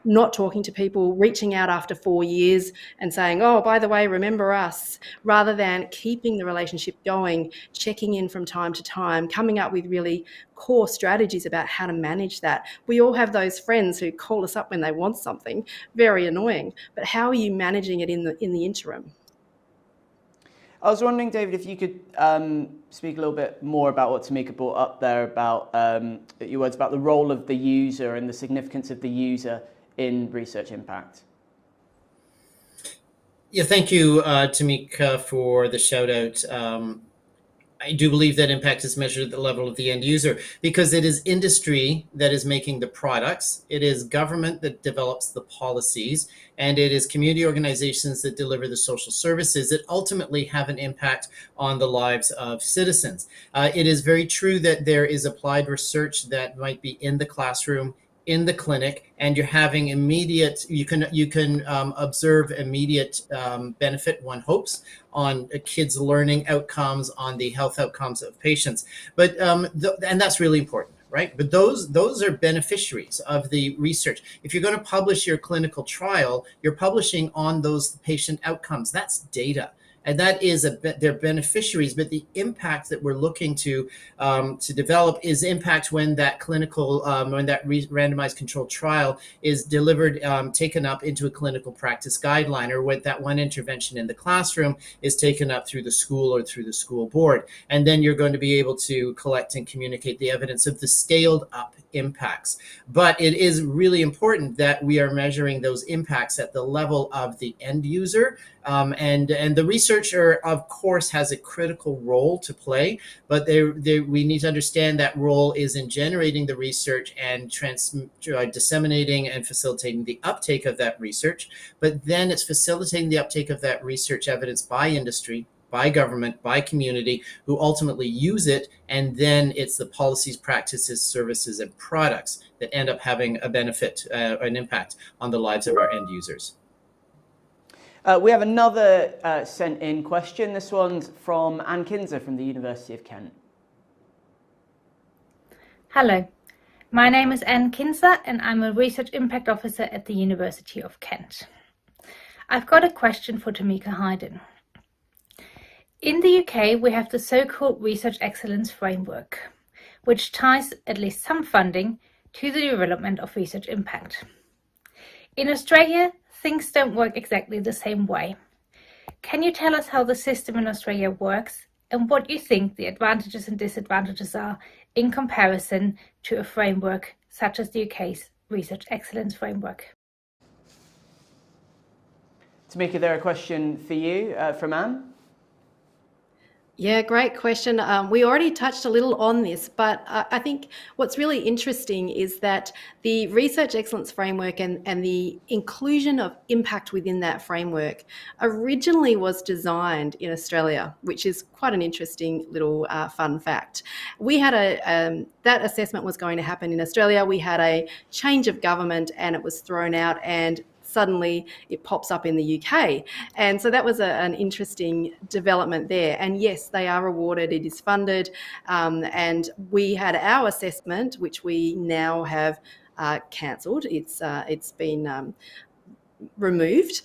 not talking to people, reaching out after 4 years and saying, oh, by the way, remember us, rather than keeping the relationship going, checking in from time to time, coming up with really core strategies about how to manage that. We all have those friends who call us up when they want something, very annoying, but how are you managing it in the interim? I was wondering, David, if you could speak a little bit more about what Tamika brought up there about your words about the role of the user and the significance of the user in research impact. Yeah, thank you, Tamika, for the shout out. I do believe that impact is measured at the level of the end user, because it is industry that is making the products, it is government that develops the policies, and it is community organizations that deliver the social services that ultimately have an impact on the lives of citizens. It is very true that there is applied research that might be in the classroom, in the clinic, and you're having immediate, you can observe immediate benefit, one hopes, on kids' learning outcomes, on the health outcomes of patients. But and that's really important, right? But those are beneficiaries of the research. If you're going to publish your clinical trial, you're publishing on those patient outcomes. That's data. And that is they're beneficiaries, but the impact that we're looking to develop is impact when that clinical, when that randomized controlled trial is delivered, taken up into a clinical practice guideline, or when that one intervention in the classroom is taken up through the school or through the school board. And then you're going to be able to collect and communicate the evidence of the scaled up impacts. But it is really important that we are measuring those impacts at the level of the end user. And the researcher, of course, has a critical role to play, but we need to understand that role is in generating the research and disseminating and facilitating the uptake of that research. But then it's facilitating the uptake of that research evidence by industry, by government, by community, who ultimately use it, and then it's the policies, practices, services, and products that end up having a benefit, an impact on the lives of our end users. We have another sent in question. This one's from Anne Kinzer from the University of Kent. Hello, my name is Anne Kinzer and I'm a Research Impact Officer at the University of Kent. I've got a question for Tamika Hayden. In the UK, we have the so-called Research Excellence Framework, which ties at least some funding to the development of research impact. In Australia, things don't work exactly the same way. Can you tell us how the system in Australia works and what you think the advantages and disadvantages are in comparison to a framework such as the UK's Research Excellence Framework? Tamika, there a question for you from Anne? Yeah, great question. We already touched a little on this, but I think what's really interesting is that the Research Excellence Framework and the inclusion of impact within that framework originally was designed in Australia, which is quite an interesting little fun fact. We had that assessment was going to happen in Australia. We had a change of government and it was thrown out, and suddenly it pops up in the UK. And so that was an interesting development there. And yes, they are awarded, it is funded. And we had our assessment, which we now have cancelled. It's been removed,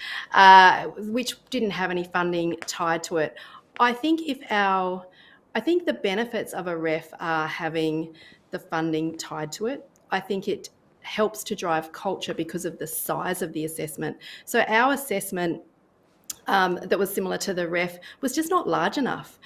which didn't have any funding tied to it. I think the benefits of a ref are having the funding tied to it. I think it helps to drive culture because of the size of the assessment. So our assessment that was similar to the ref was just not large enough.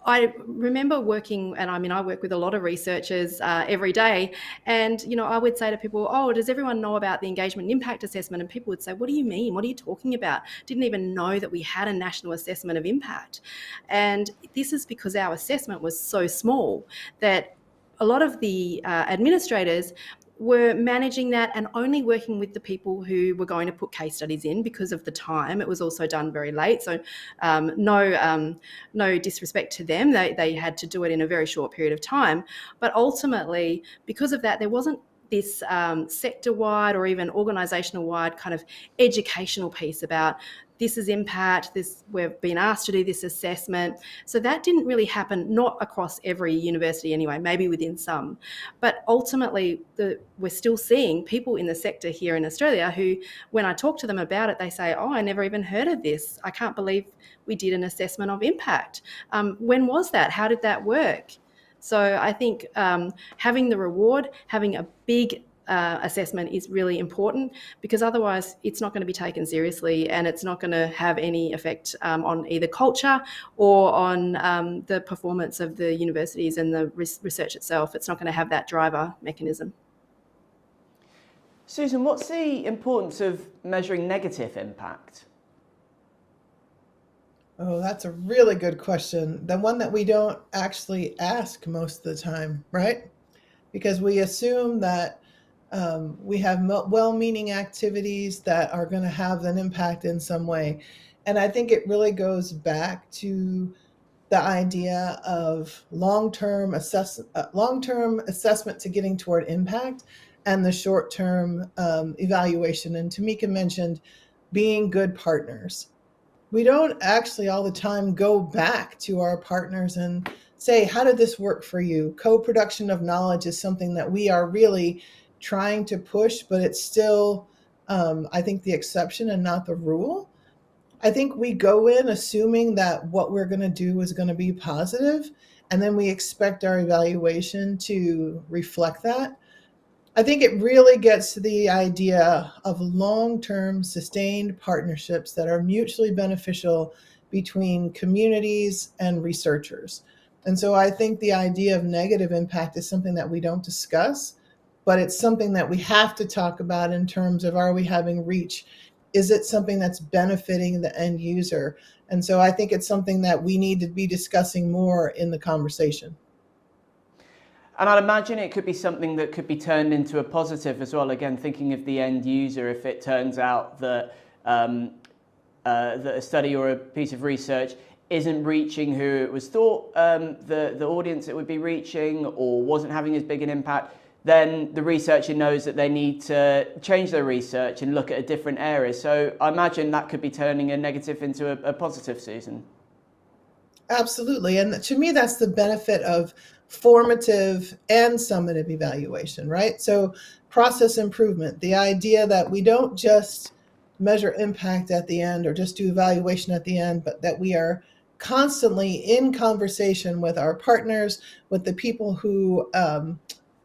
I remember working, and I mean, I work with a lot of researchers every day, and, you know, I would say to people, oh, does everyone know about the engagement and impact assessment? And people would say, what do you mean? What are you talking about? Didn't even know that we had a national assessment of impact. And this is because our assessment was so small that a lot of the administrators were managing that and only working with the people who were going to put case studies in because of the time. It was also done very late, so no disrespect to them. They had to do it in a very short period of time. But ultimately, because of that, there wasn't this sector-wide or even organisational-wide kind of educational piece about this is impact, we've been asked to do this assessment. So that didn't really happen, not across every university anyway, maybe within some. But ultimately, we're still seeing people in the sector here in Australia who, when I talk to them about it, they say, oh, I never even heard of this. I can't believe we did an assessment of impact. When was that? How did that work? So I think having the reward, having a big assessment is really important, because otherwise it's not going to be taken seriously and it's not going to have any effect on either culture or on the performance of the universities and the research itself. It's not going to have that driver mechanism. Susan, what's the importance of measuring negative impact? Oh, that's a really good question. The one that we don't actually ask most of the time, right? Because we assume that we have well-meaning activities that are going to have an impact in some way. And I think it really goes back to the idea of long-term assessment to getting toward impact, and the short-term evaluation. And Tamika mentioned being good partners. We don't actually all the time go back to our partners and say, how did this work for you? Co-production of knowledge is something that we are really trying to push, but it's still, I think, the exception and not the rule. I think we go in assuming that what we're going to do is going to be positive, and then we expect our evaluation to reflect that. I think it really gets to the idea of long-term sustained partnerships that are mutually beneficial between communities and researchers. And so I think the idea of negative impact is something that we don't discuss, but it's something that we have to talk about in terms of, are we having reach? Is it something that's benefiting the end user? And so I think it's something that we need to be discussing more in the conversation. And I'd imagine it could be something that could be turned into a positive as well. Again, thinking of the end user, if it turns out that, that a study or a piece of research isn't reaching who it was thought the audience it would be reaching, or wasn't having as big an impact, then the researcher knows that they need to change their research and look at a different area. So I imagine that could be turning a negative into a positive, Susan. Absolutely. And to me, that's the benefit of formative and summative evaluation, right? So process improvement, the idea that we don't just measure impact at the end or just do evaluation at the end, but that we are constantly in conversation with our partners, with the people who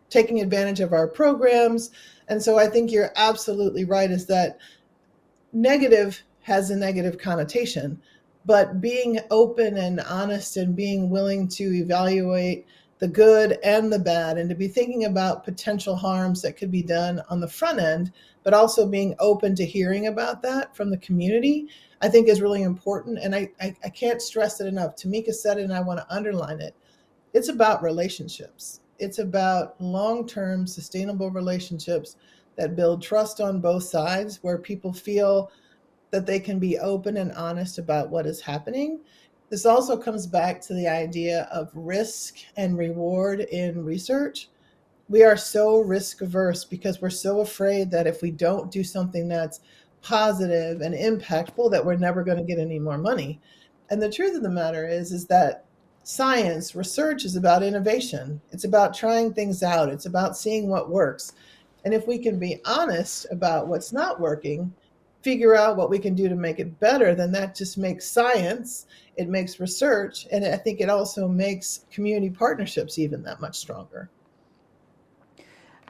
taking advantage of our programs. And so I think you're absolutely right, is that negative has a negative connotation, but being open and honest and being willing to evaluate the good and the bad, and to be thinking about potential harms that could be done on the front end, but also being open to hearing about that from the community, I think is really important. And I can't stress it enough. Tamika said it, and I want to underline it. It's about relationships. It's about long-term sustainable relationships that build trust on both sides, where people feel that they can be open and honest about what is happening. This also comes back to the idea of risk and reward in research. We are so risk averse because we're so afraid that if we don't do something that's positive and impactful that we're never going to get any more money. And the truth of the matter is that science, research is about innovation. It's about trying things out. It's about seeing what works. And if we can be honest about what's not working, figure out what we can do to make it better, then that just makes science, it makes research, and I think it also makes community partnerships even that much stronger.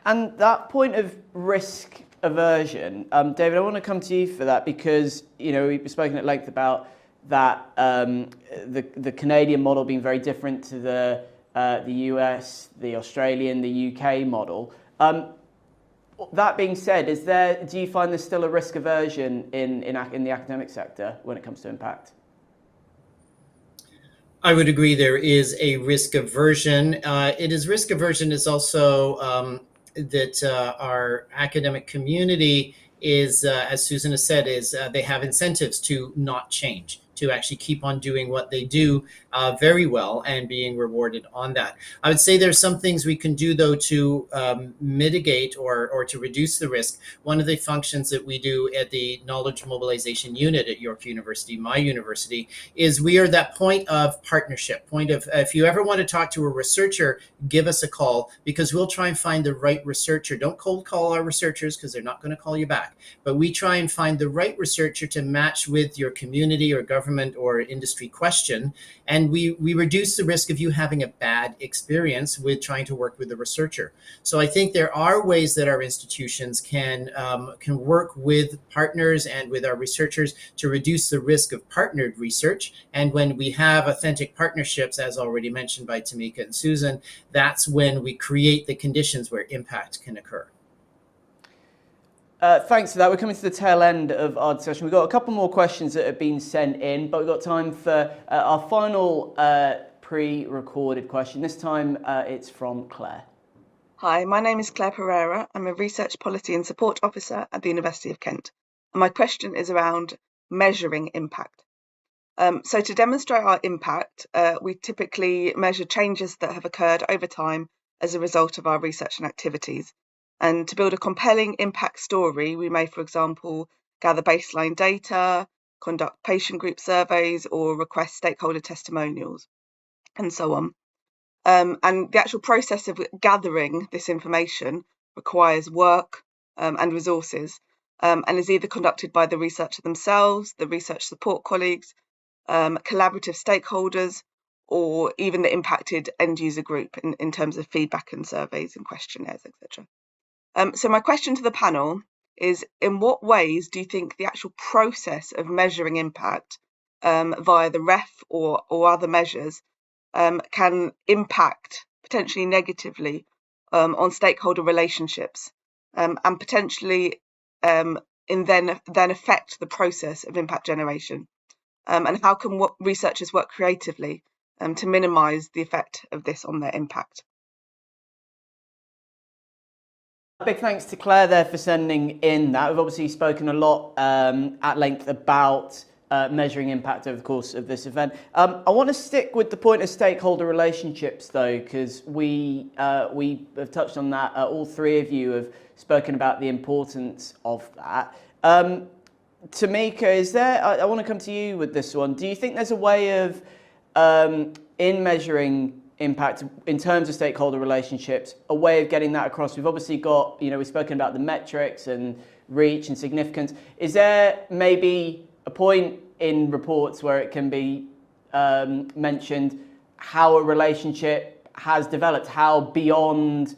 And that point of risk aversion, David, I want to come to you for that because, we've spoken at length about that, the Canadian model being very different to the US, the Australian, the UK model. That being said, do you find there's still a risk aversion in the academic sector when it comes to impact? I would agree there is a risk aversion. Risk aversion is also that our academic community is, as Susan has said, they have incentives to not change, to actually keep on doing what they do very well and being rewarded on that. I would say there's some things we can do, though, to mitigate or to reduce the risk. One of the functions that we do at the Knowledge Mobilization Unit at York University, my university, is we are that point of partnership, if you ever want to talk to a researcher, give us a call, because we'll try and find the right researcher. Don't cold call our researchers because they're not going to call you back. But we try and find the right researcher to match with your community or government or industry question. And we reduce the risk of you having a bad experience with trying to work with the researcher. So I think there are ways that our institutions can work with partners and with our researchers to reduce the risk of partnered research. And when we have authentic partnerships, as already mentioned by Tamika and Susan, that's when we create the conditions where impact can occur. Thanks for that. We're coming to the tail end of our discussion. We've got a couple more questions that have been sent in, but we've got time for our final pre-recorded question. This time it's from Claire. Hi, my name is Claire Pereira. I'm a Research Policy and Support Officer at the University of Kent. And my question is around measuring impact. So to demonstrate our impact, we typically measure changes that have occurred over time as a result of our research and activities. And to build a compelling impact story, we may, for example, gather baseline data, conduct patient group surveys, or request stakeholder testimonials, and so on. And the actual process of gathering this information requires work and resources, and is either conducted by the researcher themselves, the research support colleagues, collaborative stakeholders, or even the impacted end user group in terms of feedback and surveys and questionnaires, etc. So my question to the panel is, in what ways do you think the actual process of measuring impact via the REF or other measures can impact potentially negatively on stakeholder relationships and potentially then affect the process of impact generation? And how can researchers work creatively to minimise the effect of this on their impact? Big thanks to Claire there for sending in that. We've obviously spoken a lot at length about measuring impact over the course of this event. I want to stick with the point of stakeholder relationships, though, because we have touched on that. All three of you have spoken about the importance of that. Tamika, I want to come to you with this one. Do you think there's a way of, in measuring impact in terms of stakeholder relationships, a way of getting that across? We've obviously got, we've spoken about the metrics and reach and significance. Is there maybe a point in reports where it can be mentioned how a relationship has developed, how beyond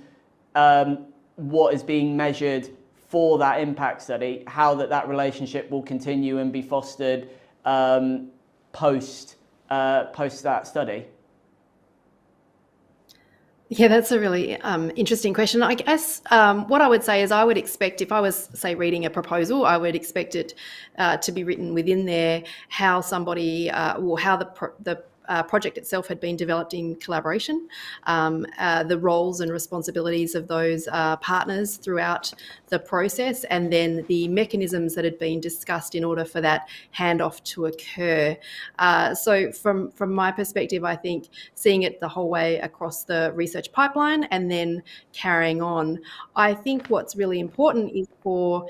what is being measured for that impact study, how that relationship will continue and be fostered post that study? Yeah, that's a really interesting question. I guess what I would say is I would expect, if I was, say, reading a proposal, I would expect it to be written within there how somebody or how the project itself had been developed in collaboration, the roles and responsibilities of those partners throughout the process, and then the mechanisms that had been discussed in order for that handoff to occur. So from my perspective, I think seeing it the whole way across the research pipeline and then carrying on, I think what's really important is for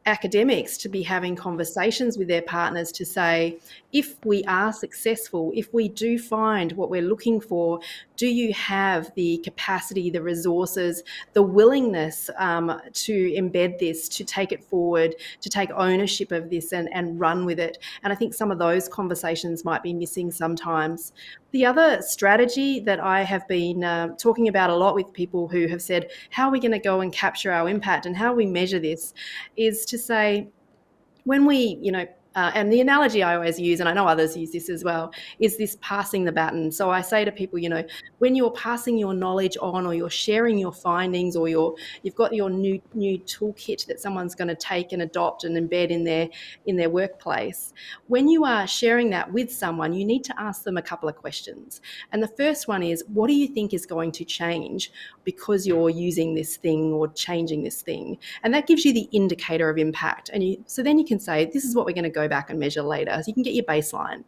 academics to be having conversations with their partners to say, if we are successful, if we do find what we're looking for, do you have the capacity, the resources, the willingness to embed this, to take it forward, to take ownership of this and run with it? And I think some of those conversations might be missing sometimes. The other strategy that I have been talking about a lot with people who have said, how are we going to go and capture our impact and how we measure this, is to say, when we, and the analogy I always use, and I know others use this as well, is this passing the baton. So I say to people, when you're passing your knowledge on, or you're sharing your findings, or you've got your new toolkit that someone's going to take and adopt and embed in their workplace, when you are sharing that with someone, you need to ask them a couple of questions. And the first one is, what do you think is going to change because you're using this thing or changing this thing? And that gives you the indicator of impact. And so then you can say, this is what we're going to go back and measure later. So you can get your baseline.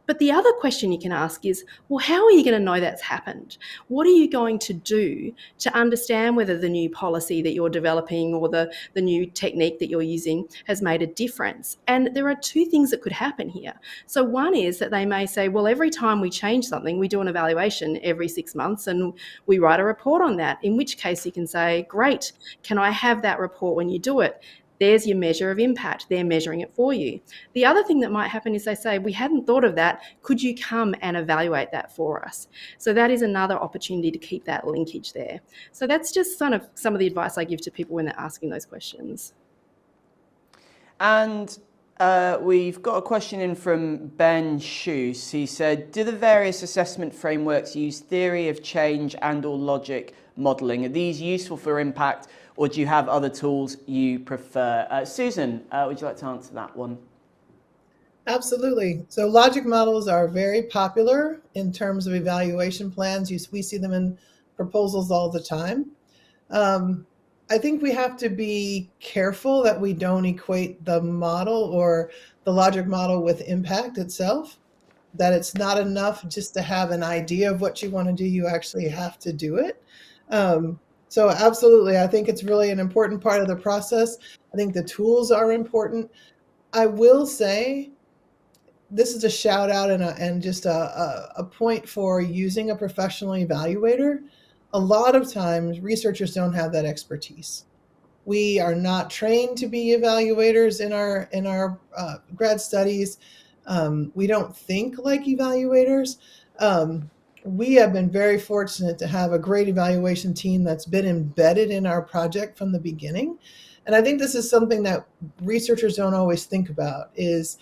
But the other question you can ask is, well, how are you going to know that's happened? What are you going to do to understand whether the new policy that you're developing or the new technique that you're using has made a difference? And there are two things that could happen here. So one is that they may say, well, every time we change something, we do an evaluation every 6 months and we write a report on that, in which case you can say, great, can I have that report when you do it? There's your measure of impact. They're measuring it for you. The other thing that might happen is they say, we hadn't thought of that. Could you come and evaluate that for us? So that is another opportunity to keep that linkage there. So that's just some of the advice I give to people when they're asking those questions. And we've got a question in from Ben Shoes. He said, do the various assessment frameworks use theory of change and or logic modelling? Are these useful for impact, or do you have other tools you prefer? Susan, would you like to answer that one? Absolutely. So logic models are very popular in terms of evaluation plans. We see them in proposals all the time. I think we have to be careful that we don't equate the model or the logic model with impact itself, that it's not enough just to have an idea of what you want to do. You actually have to do it. So absolutely, I think it's really an important part of the process. I think the tools are important. I will say, this is a shout out and just a point for using a professional evaluator. A lot of times researchers don't have that expertise. We are not trained to be evaluators in our grad studies. We don't think like evaluators. We have been very fortunate to have a great evaluation team that's been embedded in our project from the beginning. And I think this is something that researchers don't always think about, is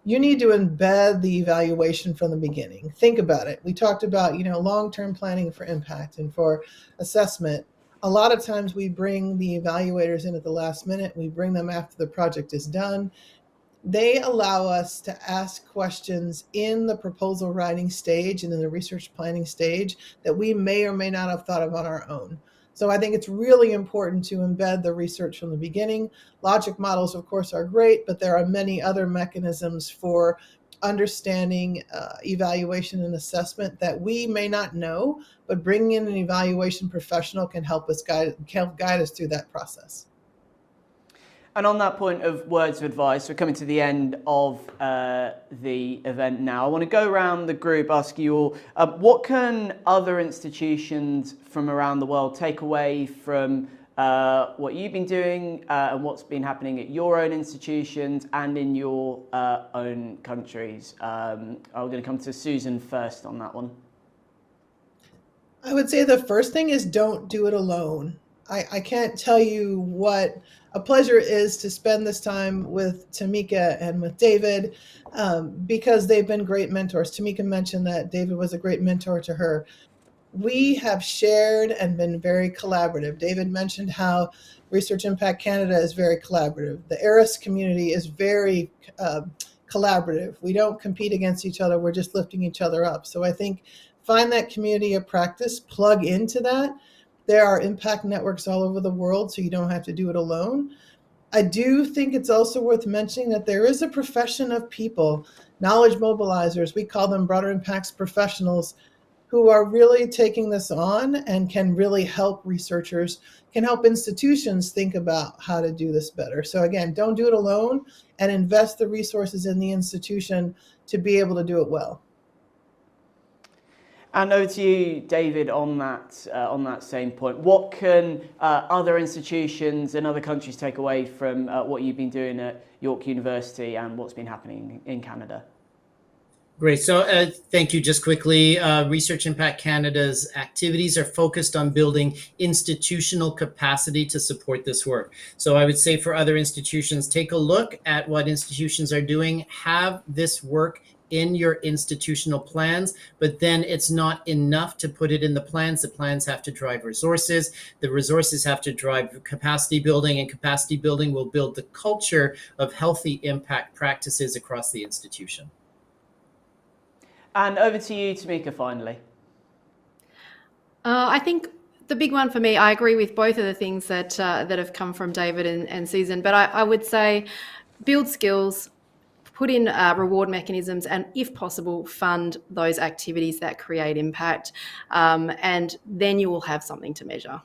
you need to embed the evaluation from the beginning. Think about it. We talked about, long-term planning for impact and for assessment. A lot of times we bring the evaluators in at the last minute. We bring them after the project is done. They allow us to ask questions in the proposal writing stage and in the research planning stage that we may or may not have thought of on our own. So I think it's really important to embed the research from the beginning. Logic models, of course, are great, but there are many other mechanisms for understanding evaluation and assessment that we may not know, but bringing in an evaluation professional can help guide us through that process. And on that point of words of advice, we're coming to the end of the event now. I want to go around the group, ask you all, what can other institutions from around the world take away from what you've been doing and what's been happening at your own institutions and in your own countries? I'm going to come to Susan first on that one. I would say the first thing is don't do it alone. I can't tell you what a pleasure it is to spend this time with Tamika and with David because they've been great mentors. Tamika mentioned that David was a great mentor to her. We have shared and been very collaborative. David mentioned how Research Impact Canada is very collaborative. The ERIS community is very collaborative. We don't compete against each other. We're just lifting each other up. So I think find that community of practice, plug into that. There are impact networks all over the world, so you don't have to do it alone. I do think it's also worth mentioning that there is a profession of people, knowledge mobilizers, we call them broader impacts professionals, who are really taking this on and can really help researchers, can help institutions think about how to do this better. So again, don't do it alone, and invest the resources in the institution to be able to do it well. And over to you, David, on that same point. What can other institutions and other countries take away from what you've been doing at York University and what's been happening in Canada? Great. So thank you. Just quickly, Research Impact Canada's activities are focused on building institutional capacity to support this work. So I would say for other institutions, take a look at what institutions are doing, have this work in your institutional plans, but then it's not enough to put it in the plans. The plans have to drive resources. The resources have to drive capacity building, and capacity building will build the culture of healthy impact practices across the institution. And over to you, Tamika, finally. I think the big one for me, I agree with both of the things that have come from David and Susan, but I would say build skills, put in reward mechanisms, and if possible, fund those activities that create impact, and then you will have something to measure.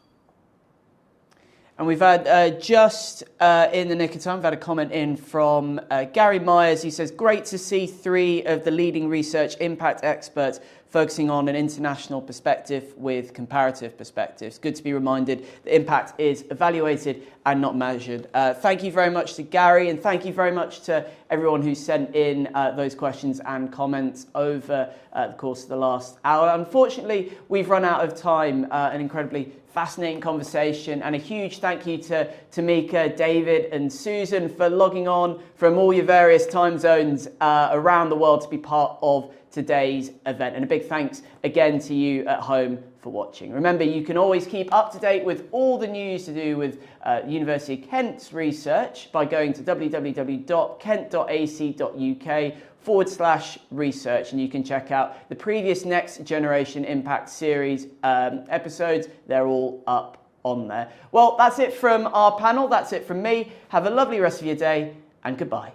And we've had just in the nick of time, we've had a comment in from Gary Myers. He says, great to see 3 of the leading research impact experts focusing on an international perspective with comparative perspectives. Good to be reminded that impact is evaluated and not measured. Thank you very much to Gary, and thank you very much to everyone who sent in those questions and comments over the course of the last hour. Unfortunately, we've run out of time. An incredibly fascinating conversation, and a huge thank you to Tamika, David and Susan for logging on from all your various time zones around the world to be part of today's event. And a big thanks again to you at home for watching. Remember, you can always keep up to date with all the news to do with University of Kent's research by going to www.kent.ac.uk/research, and you can check out the previous Next Generation Impact series episodes. They're all up on there. Well, that's it from our panel. That's it from me. Have a lovely rest of your day, and goodbye.